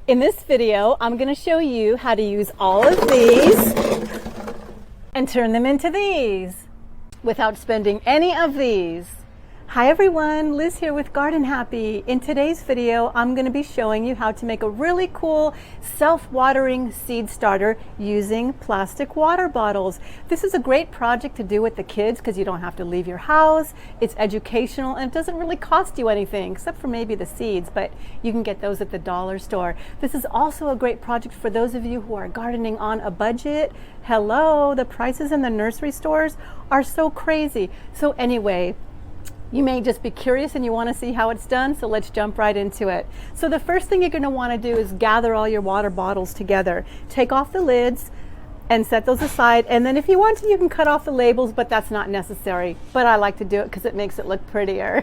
In this video, I'm going to show you how to use all of these and turn them into these without spending any of these. Hi everyone, Liz here with Garden Happy. In today's video, I'm going to be showing you how to make a really cool self-watering seed starter using plastic water bottles. This is a great project to do with the kids because you don't have to leave your house. It's educational and it doesn't really cost you anything except for maybe the seeds, but you can get those at the dollar store. This is also a great project for those of you who are gardening on a budget. Hello, the prices in the nursery stores are so crazy. So anyway, you may just be curious and you want to see how it's done, so let's jump right into it. So the first thing you're going to want to do is gather all your water bottles together. Take off the lids and set those aside, and then if you want to, you can cut off the labels, but that's not necessary. But I like to do it because it makes it look prettier.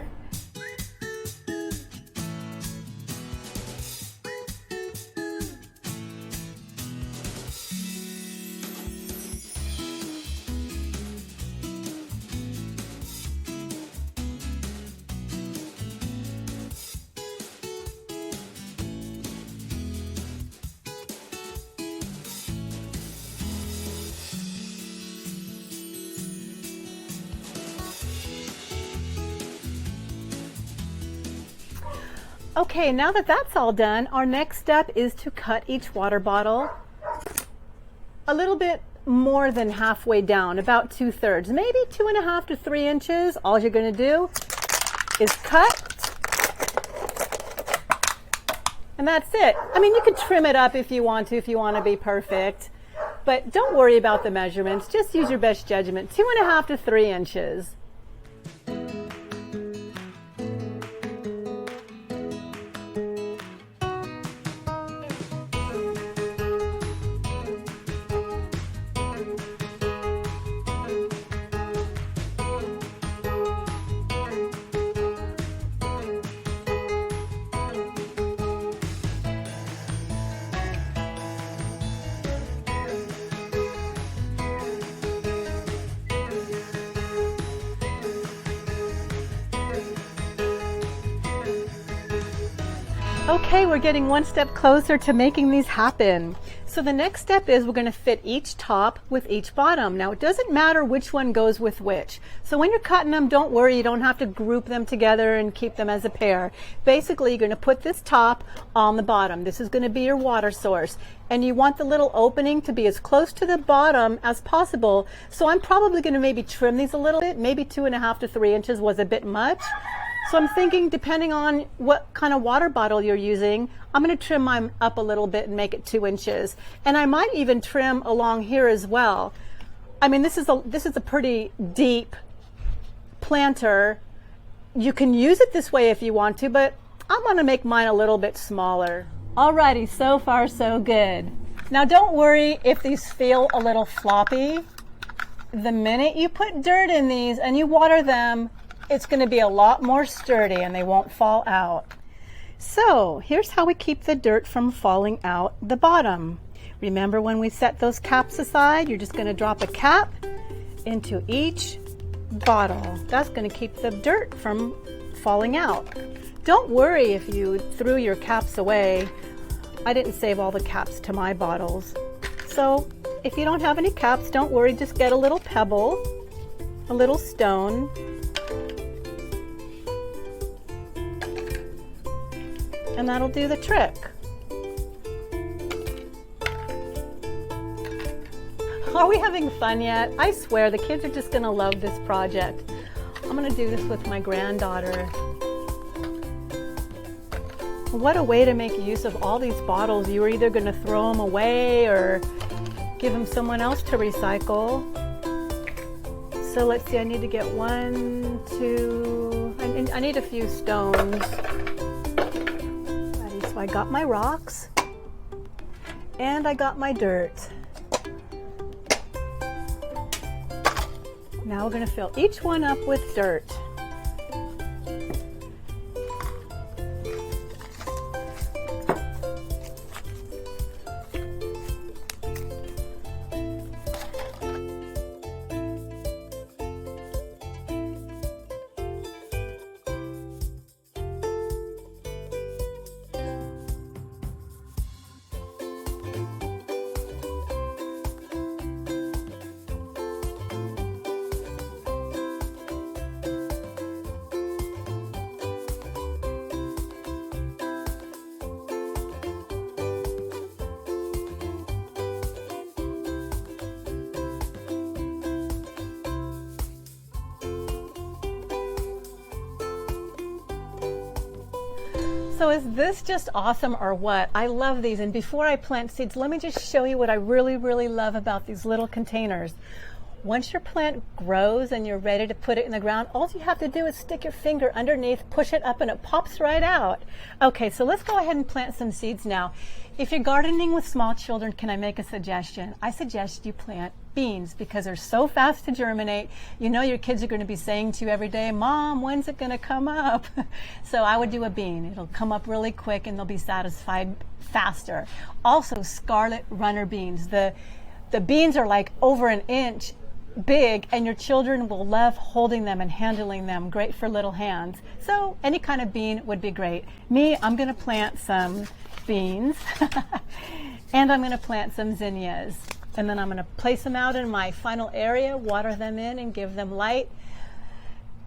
Okay, now that that's all done, our next step is to cut each water bottle a little bit more than halfway down, about 2/3, maybe 2.5 to 3 inches. All you're going to do is cut, and that's it. I mean, you can trim it up if you want to be perfect, but don't worry about the measurements. Just use your best judgment. 2.5 to 3 inches. Okay, we're getting one step closer to making these happen. So the next step is we're going to fit each top with each bottom. Now it doesn't matter which one goes with which. So when you're cutting them, don't worry, you don't have to group them together and keep them as a pair. Basically, you're going to put this top on the bottom. This is going to be your water source. And you want the little opening to be as close to the bottom as possible. So I'm probably going to maybe trim these a little bit. Maybe 2.5 to 3 inches was a bit much. So I'm thinking, depending on what kind of water bottle you're using, I'm going to trim mine up a little bit and make it 2 inches. And I might even trim along here as well. I mean, this is a pretty deep planter. You can use it this way if you want to, but I'm going to make mine a little bit smaller. Alrighty, so far so good. Now don't worry if these feel a little floppy. The minute you put dirt in these and you water them, it's going to be a lot more sturdy and they won't fall out. So here's how we keep the dirt from falling out the bottom. Remember when we set those caps aside, you're just going to drop a cap into each bottle. That's going to keep the dirt from falling out. Don't worry if you threw your caps away. I didn't save all the caps to my bottles. So if you don't have any caps, don't worry, just get a little pebble, a little stone, and that'll do the trick. Are we having fun yet? I swear the kids are just gonna love this project. I'm gonna do this with my granddaughter. What a way to make use of all these bottles. You were either gonna throw them away or give them someone else to recycle. So let's see, I need to get 1, 2, I need a few stones. So I got my rocks and I got my dirt. Now we're going to fill each one up with dirt. So is this just awesome or what? I love these. And before I plant seeds, let me just show you what I really, really love about these little containers. Once your plant grows and you're ready to put it in the ground, all you have to do is stick your finger underneath, push it up, and it pops right out. Okay, so let's go ahead and plant some seeds now. If you're gardening with small children, can I make a suggestion? I suggest you plant beans because they're so fast to germinate. You know your kids are going to be saying to you every day, Mom, when's it going to come up? So I would do a bean. It'll come up really quick and they'll be satisfied faster. Also, scarlet runner beans. The beans are like over an inch big and your children will love holding them and handling them. Great for little hands. So any kind of bean would be great. Me, I'm going to plant some beans and I'm going to plant some zinnias. And then I'm going to place them out in my final area, water them in and give them light.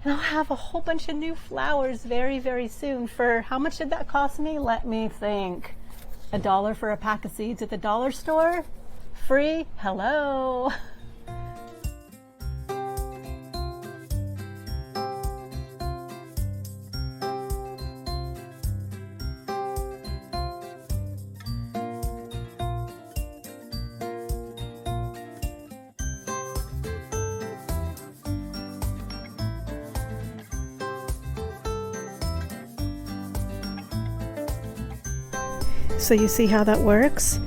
And I'll have a whole bunch of new flowers very, very soon. For how much did that cost me? Let me think. $1 for a pack of seeds at the dollar store? Free? Hello. So you see how that works?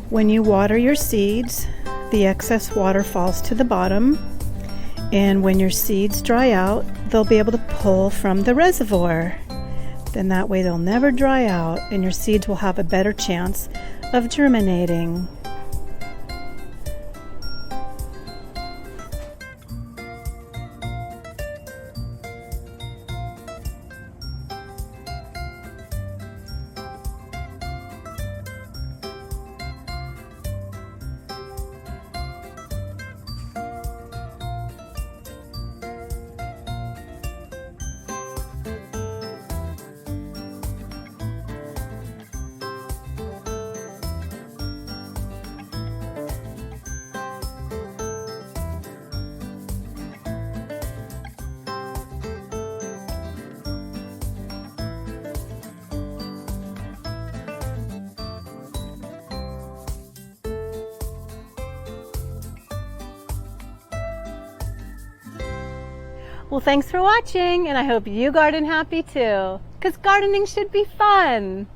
When you water your seeds, the excess water falls to the bottom, and when your seeds dry out, they'll be able to pull from the reservoir. Then that way they'll never dry out and your seeds will have a better chance of germinating. Well, thanks for watching, and I hope you garden happy too, because gardening should be fun.